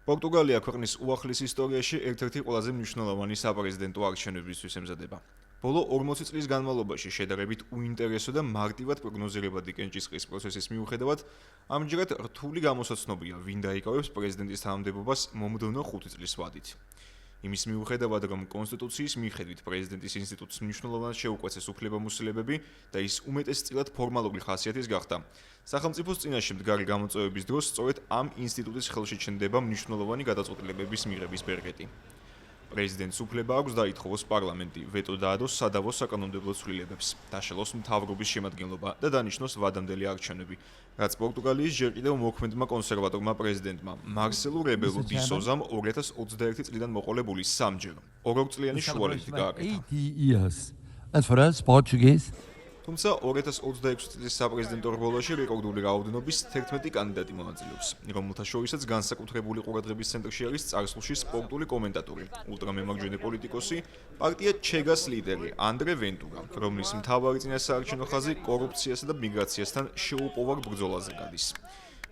პორტუგალია ქვეყნის უახლის ისტორიაში ერთ-ერთი ყველაზე მნიშვნელოვანი საპრეზიდენტო არჩევნებისთვის ემზადება. ბოლო 40 წლის განმავლობაში შედარებით უინტერესო და მარტივად პროგნოზირებადი კენჭისყრის პროცესის მიუხედავად, ამჯერად რთული გამოსაცნობია, ვინ დაიკავებს პრეზიდენტის თანამდებობას მომდევნო 5 წლის ვადით. იმის მიუხედავად, რომ კონსტიტუციის მიხედვით პრეზიდენტის ინსტიტუტს მნიშვნელოვნად შეუკვეცეს უფლებამოსილებები და ის უმეტესწილად ფორმალური ხასიათის გახდა. სახელმწიფოს წინაშე მდგარი გამოწვევების დროს სწორედ ამ ინსტიტუტის ხელში ჩნდება მნიშვნელოვანი გადაწყვეტილებების მიღების ბერღეტი. პრეზიდენტს უფლება აქვს დაითხოვოს პარლამენტი, ვეტო დაადოს სადავოს საკანონმდებლო ცვლილებებს, დაშალოს მთავრობის შემადგენლობა და დანიშნოს ვადამდელი არჩევნები, რაც პორტუგალიის ჯერ კიდევ მოქმედმა კონსერვატორმა პრეზიდენტმა მარსელუ რებელუ დი სოზამ 2021 წლიდან მოყოლებული სამჯერ ორორწლიანი შუალედით გააკეთა. თუმცა 2026 წლის საპრეზიდენტო რბოლაში რეკორდული რაოდენობის 11 კანდიდატი მონაწილეობს, რომელთა შორისაც განსაკუთრებული ყურადღების ცენტრში არის წარსულში სპორტული კომენტატორი, ულტრამემარჯვენე პოლიტიკოსი, პარტია ჩეგას ლიდერი ანდრე ვენტურა, რომლის მთავარი წინასაარჩევნო ხაზი კორუფციასა და მიგრაციასთან შეუპოვარ ბრძოლაზე გადის.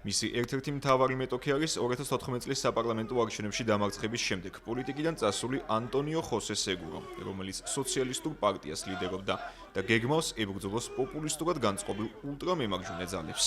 მისი ერთ-ერთი მთავარი მეტოქი არის 2014 წლის საპარლამენტო არჩევნებში დამარცხების შემდეგ პოლიტიკიდან წასული ანტონიო ხოსე სეგურო, რომელიც სოციალისტურ პარტიას ლიდერობდა და გეგმავს ებრძოლოს პოპულისტურად განწყობილ ულტრამემარჯვენე ძალებს.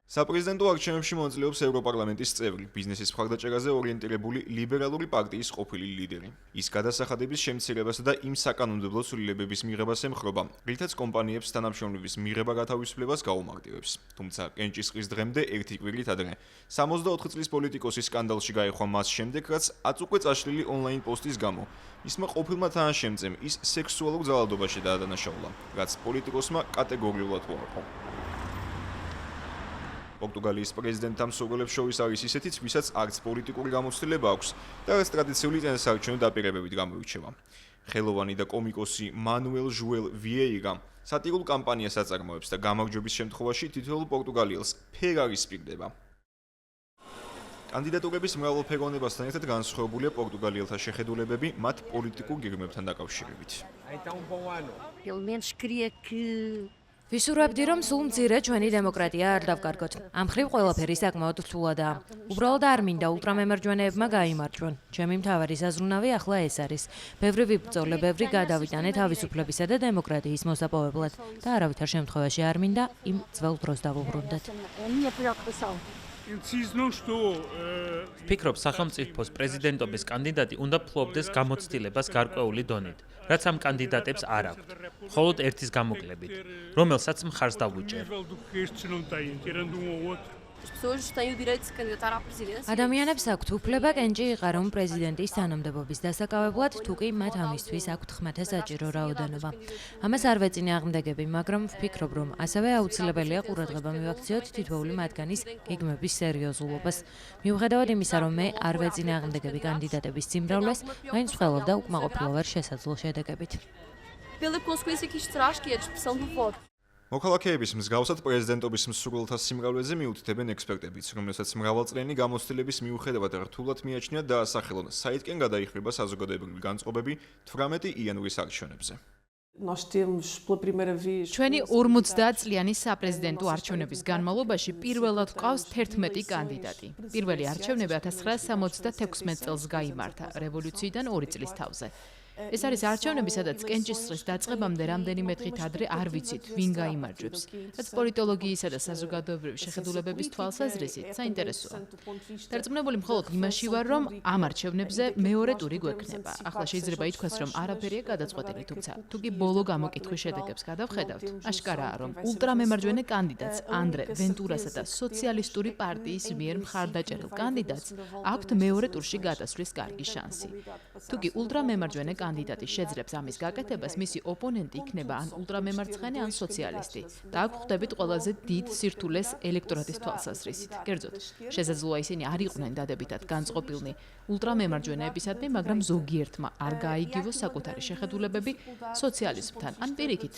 საპრეზიდენტო არჩევნებში მონაწილეობს ევროპარლამენტის წევრი, ბიზნესის მხარდაჭერაზე ორიენტირებული ლიბერალური პარტიის ყოფილი ლიდერი. ის გადასახადების შემცირებასა და იმ საკანონმდებლო ცვლილებების მიღებას ემხრობა, რითაც კომპანიებს თანამშრომლობის მიღება გათავისუფლებას გაუმარტივებს. თუმცა კენჭისყრის დღემდე ერთი კვირით ადრე 64 წლის პოლიტიკოსის სკანდალში გაეხვა მას შემდეგ, რაც აწუყვე წაშლილი ონლაინ პოსტის გამო ისმა ყოფილმა თანაშემწემ ის სექსუალურ ძალადობაში დაადანაშაულა, რაც პოლიტიკოსმა კატეგორიულად უარყო. პორტუგალიის პრეზიდენტთა მსურველებს შორის არის ისეთიც, ვისაც არც პოლიტიკური გამოცდილება აქვს და რაც ტრადიციული წინასაარჩევნო დაპირებებით გამოირჩევა. ხელოვანი და კომიკოსი მანუელ ჟუელ ვიეირა სატირულ კამპანიას აწარმოებს და გამარჯვების შემთხვევაში თითოეულ პორტუგალიელს ფერარის პირდება. კანდიდატურების მრავალფეროვნებასთან ერთად განსხვავებულია პორტუგალიელთა შეხედულებები მათ პოლიტიკურ გეგმებთან დაკავშირებით. ვისურვებდი, რომ სულ მცირე ჩვენი დემოკრატია არ დავკარგოთ. ამ მხრივ ყველაფერი საკმაოდ რთულადაა. უბრალოდ არ მინდა ულტრამემარჯვენეებმა გაიმარჯვონ. ჩემი მთავარი საზრუნავი ახლა ეს არის. ბევრი ვიბრძოლე, ბევრი გადავიტანე თავისუფლებისა და დემოკრატიის მოსაპოვებლად და არავითარ შემთხვევაში არ მინდა იმ ძველ დროს დავუბრუნდეთ. ვფიქრობ, სახელმწიფოს პრეზიდენტობის კანდიდატი უნდა ფლობდეს გამოცდილებას გარკვეული დონით, რაც ამ კანდიდატებს არ აქვთ, მხოლოდ ერთის გამოკლებით, რომელსაც მხარს დავუჭერ. ადამიანებს აქვთ უფლება კენჭი იყარონ პრეზიდენტის თანამდებობის დასაკავებლად, თუ კი მათ ამისთვის აქვთ ხმათა საჭირო რაოდენობა. ამას არ ვეწინე აღმდეგები, მაგრამ ვფიქრობ, რომ ასევე აუცილებელია ყურადღება მივაქციოთ თითოეული მათგანის გეგმების სერიოზულობას. მიუხედავად იმისა, რომ მე არ ვეწინე აღმდეგები კანდიდატების სიმრავლეს, მაინც ვხელავდა უკმაყოფილო შესაძლო შედეგებით. მოქალაქეების მსგავსად პრეზიდენტობის მსურველთა სიმრავლეზე მიუთითებენ ექსპერტებიც, რომელსაც მრავალწლიანი გამოცდილების მიუხედავად რთულად მიაჩნიათ დაასახელონ საითკენ გადაიხრება საზოგადოებრივი განწყობები 18 იანვრის არჩევნებზე. ჩვენი 50 წლიანი საპრეზიდენტო არჩევნების განმავლობაში პირველად გვყავს 11 კანდიდატი. პირველი არჩევნები 1976 წელს გაიმართა, რევოლუციიდან 2 წლის თავზე. ეს არის არჩევნები, სადაც კენჭისყრის დაწყებამდე რამდენიმე დღით ადრე არ ვიცით, ვინ გაიმარჯვებს. რაც პოლიტოლოგიისა და საზოგადოებრივი შეხედულებების თვალსაზრისით საინტერესოა. დარწმუნებული მხოლოდ იმაში ვარ, რომ ამ არჩევნებზე მეორე ტური გვექნება. ახლა შეიძლება ითქვას, რომ არაფერია გადაწყვეტილი, თუმცა თუ კი ბოლო გამოკითხვის შედეგებს გადავხედავთ, აშკარაა, რომ ულტრამემარჯვენე კანდიდატს ანდრე ვენტურასა და სოციალისტური პარტიის მიერ მხარდაჭერილ კანდიდატს აქვთ მეორე ტურში გადასვლის კარგი შანსი. თუ კი ულტრამემარჯვენე კანდიდატი შეძლებს ამის გაკეთებას, მისი ოპონენტი იქნება ან ულტრამემარცხენე, ან სოციალისტი და აქ ხვდებით ყველაზე დიდ სირთულეს ელექტორატის თვალსაზრისით. კერძოდ, შესაძლოა ისინი არ იყვნენ დადებითად განწყობილნი ულტრამემარჯვენეებისადმი, მაგრამ ზოგიერთმა არ გააიგივოს საკუთარი შეხედულებები სოციალიზმთან, ან პირიქით.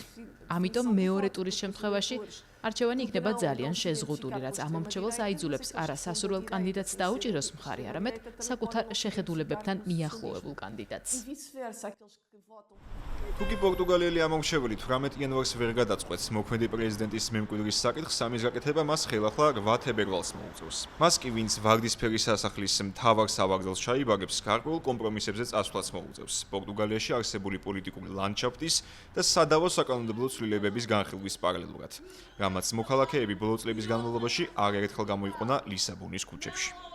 ამიტომ მეორე ტურის შემთხვევაში არჩევანი იქნება ძალიან შეზღუდული, რაც ამომრჩეველს აიძულებს არა სასურველ კანდიდატს დაუჭიროს მხარი, არამედ საკუთარ შეხედულებებთან მიახლოვებულ კანდიდატს. თუკი პორტუგალიელი ამომრჩეველი 18 იანვარს ვერ გადაწყვეტს მოქმედი პრეზიდენტის მემკვიდრის საკითხს, ამის გაკეთება მას ხელახლა 8 თებერვალს მოუწევს. მას კი ვინც ვარდისფერი სასახლის მთავარ სავაგრძელს ჩაიბაგებს, გარკვეულ კომპრომისებზე წასვლაც მოუწევს. პორტუგალიაში არსებული პოლიტიკური ლანდშაფტის და სადავო საკანონმდებლო ცვლილებების განხილვის პარალელურად, რამაც მოქალაქეები ბოლო წლების განმავლობაში არაერთხელ გამოიყონა ლისაბონის ქუჩებში.